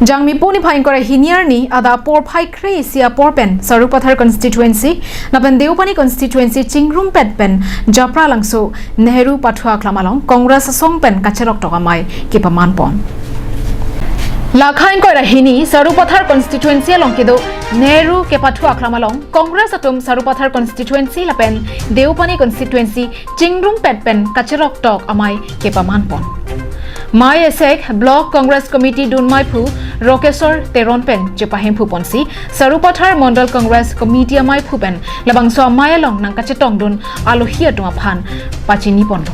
Jangmi puni phain kore hiniar ni ada por phai kre sia porpen Sarupathar constituency napan Deupani constituency chingrum petpen Japra langso Nehru Pathua klamalong Congress songpen kacherok tokamai kipaman pon Lakhain kore hini Sarupathar constituency alongkido Nehru ke Pathua klamalong Congress atum Sarupathar constituency lapen Deupani constituency chingrum petpen kacherok tok amai kipaman pon Mai Esek Block Congress Committee Dunmai Phu Rokesor Teronpen Jepahim Phu Ponsi Sarupathar Mondal Congress Committee Amai Phupen Labangso Amai Along Nang Kachetong Dun Alohia Dunga Phan Pachini Pondo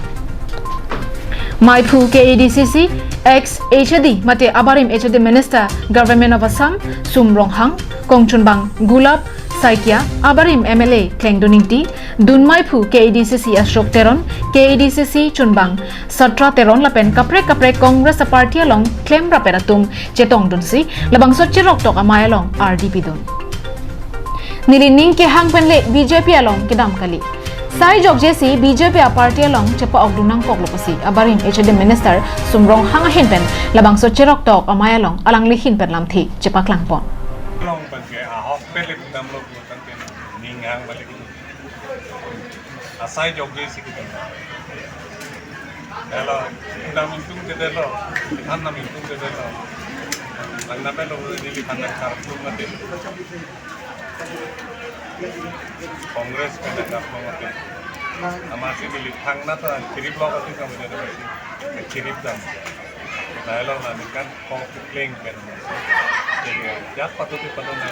Mai Phu KADCC ex HD Mate Abarim HD Minister Government of Assam Sum Ronghang Kongchunbang Gulab Saikia Abarim MLA Kleng Duningti Dunmai Phu KADCC Ashok Teron KADCC Chunbang Satra Teron lapen kapre Congress Party along claim raperatum Chetong Dunsi labang sochirok tok amay along RDP dun Nilining ke hangpenle BJP along kidam kali Sai jog jesi BJP party along cepa ogdunang koklopasi Abarim HD Minister Sumrong hangahin pen labang sochirok tok amay along alang lihin pen lamthi cepa klangpon Long pagke ahok pelip damlo bukan pen ningang balik asai jogge sikit hello undang mintung dedelo hanna mintung dedelo langna pelo dili pandang kartu mate Congress pen kartu mate amasi dili thangna ta kirip lo ati kam de basi kirip dam dialog na nikan ko playing pen jat patuti padona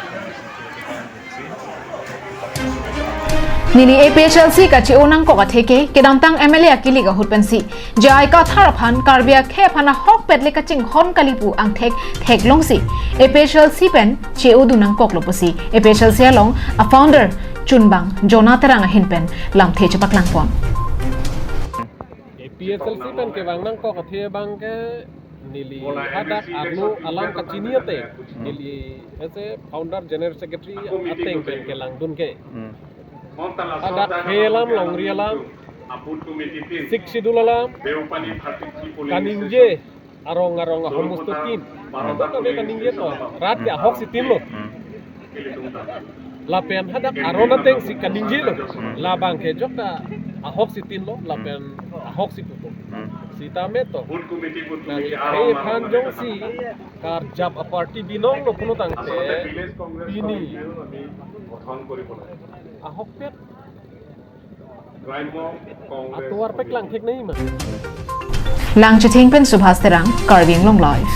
Nili APHLC kachi onang ko katheke kedamtang MLA akili ga hutpensi jai ka tharaphan karbia khe phana hok petle kaching hon kalipu ang thek longsi APHLC pen che odunang kokloposi APHLC along a founder Chunbang Jonatarang hinpen lam the chapak langpon APHLC pen ke bang nang ko kathe bang ke Nili hadak arnu alam kachiniate Nili ese founder general secretary ateng pen ke langdun ke ada kelam longrialam siksidulalam kaninje arong homustukin ada kabe kaninje to rat ya hok sitim lo lapen hadak arona teng si kaninje lo labang ke jokta ahok sitin lo lapen ahok siputo sita meto nani ai phan jong si kar jab a party binong lo puno tangte ini ahok pet atuar pek lang thek nahi ma Lang Chating Pen Subhas Terang Carving Long Life